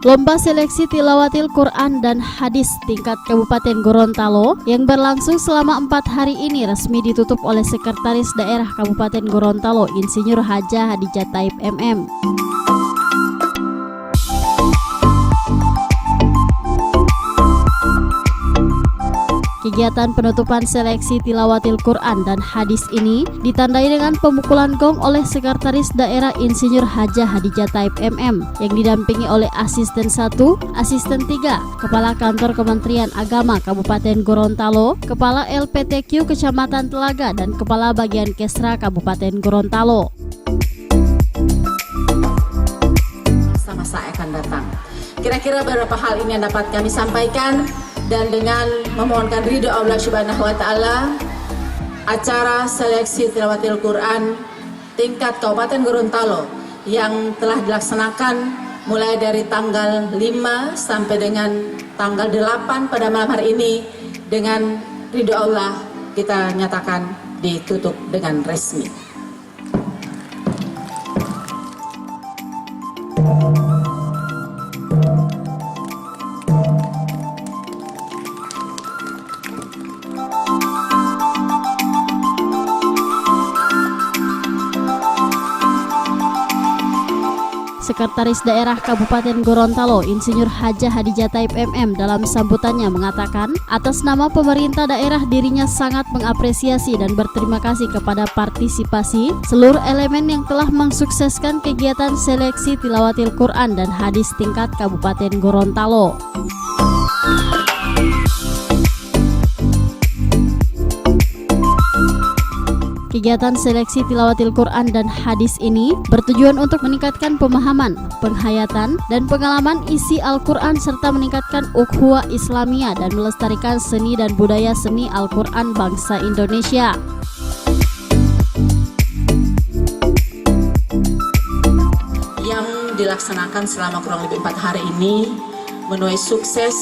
Lomba seleksi tilawatil Quran dan hadis tingkat Kabupaten Gorontalo yang berlangsung selama 4 hari ini resmi ditutup oleh Sekretaris Daerah Kabupaten Gorontalo Insinyur Haja Hadijah Taib MM. Kegiatan penutupan seleksi tilawatil Quran dan hadis ini ditandai dengan pemukulan gong oleh Sekretaris Daerah Insinyur Haja Hadijah Taib MM yang didampingi oleh Asisten 1, Asisten 3, Kepala Kantor Kementerian Agama Kabupaten Gorontalo, Kepala LPTQ Kecamatan Telaga, dan Kepala Bagian Kesra Kabupaten Gorontalo. Masa akan datang. Kira-kira beberapa hal ini yang dapat kami sampaikan. Dan dengan memohonkan ridho Allah Subhanahu wa Ta'ala, acara seleksi tilawatil Quran tingkat Kabupaten Gorontalo yang telah dilaksanakan mulai dari tanggal 5 sampai dengan tanggal 8 pada malam hari ini, dengan ridho Allah kita nyatakan ditutup dengan resmi. Sekretaris Daerah Kabupaten Gorontalo Insinyur Haja Hadijah Taib MM dalam sambutannya mengatakan, atas nama pemerintah daerah dirinya sangat mengapresiasi dan berterima kasih kepada partisipasi seluruh elemen yang telah mensukseskan kegiatan seleksi tilawatil Quran dan hadis tingkat Kabupaten Gorontalo. Kegiatan seleksi tilawatil Quran dan hadis ini bertujuan untuk meningkatkan pemahaman, penghayatan, dan pengalaman isi Al-Quran serta meningkatkan ukhuwah Islamiyah dan melestarikan seni dan budaya seni Al-Quran bangsa Indonesia. Yang dilaksanakan selama kurang lebih 4 hari ini menuai sukses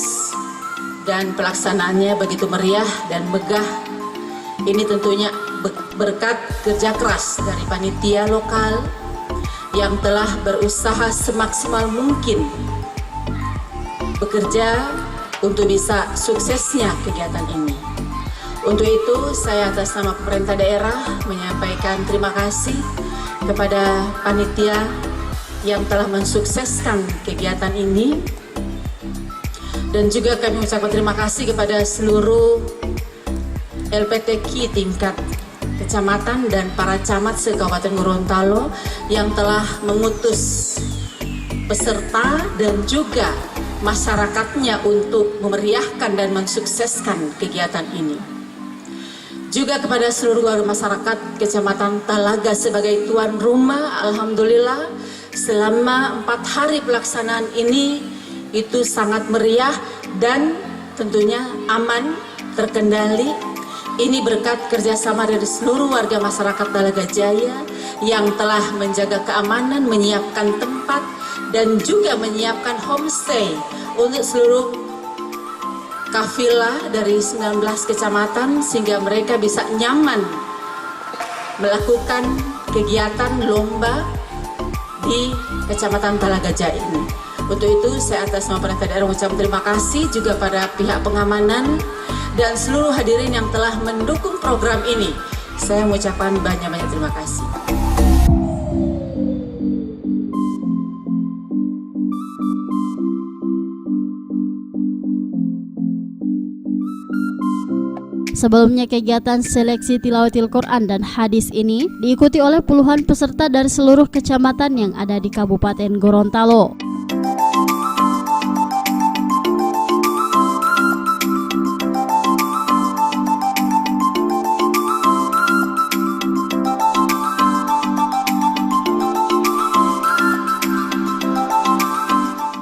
dan pelaksanaannya begitu meriah dan megah. Ini tentunya berkat kerja keras dari panitia lokal yang telah berusaha semaksimal mungkin bekerja untuk bisa suksesnya kegiatan ini. Untuk itu saya atas nama pemerintah daerah menyampaikan terima kasih kepada panitia yang telah mensukseskan kegiatan ini, dan juga kami mengucapkan terima kasih kepada seluruh LPTQ tingkat kecamatan dan para camat se-Kabupaten Gorontalo yang telah mengutus peserta dan juga masyarakatnya untuk memeriahkan dan mensukseskan kegiatan ini. Juga kepada seluruh warga masyarakat Kecamatan Telaga sebagai tuan rumah, alhamdulillah selama 4 hari pelaksanaan ini itu sangat meriah dan tentunya aman, terkendali. Ini berkat kerjasama dari seluruh warga masyarakat Talaga Jaya yang telah menjaga keamanan, menyiapkan tempat, dan juga menyiapkan homestay untuk seluruh kafilah dari 19 kecamatan sehingga mereka bisa nyaman melakukan kegiatan lomba di Kecamatan Talaga Jaya ini. Untuk itu saya atas nama pemerintah daerah mengucapkan terima kasih juga pada pihak pengamanan dan seluruh hadirin yang telah mendukung program ini. Saya mengucapkan banyak-banyak terima kasih. Sebelumnya kegiatan seleksi tilawatil Quran dan hadis ini diikuti oleh puluhan peserta dari seluruh kecamatan yang ada di Kabupaten Gorontalo.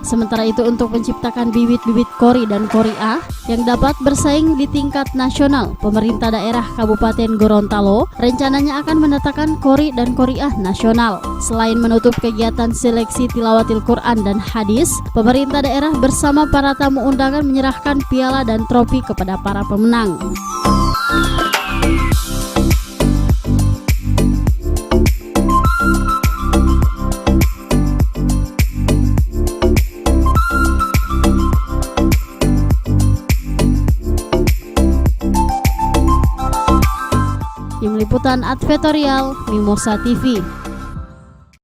Sementara itu untuk menciptakan bibit-bibit Qori dan Qori'ah yang dapat bersaing di tingkat nasional, pemerintah daerah Kabupaten Gorontalo rencananya akan menetapkan Qori dan Qori'ah nasional. Selain menutup kegiatan seleksi tilawatil Quran dan hadis, pemerintah daerah bersama para tamu undangan menyerahkan piala dan trofi kepada para pemenang. Tim Liputan Advertorial Mimosa TV.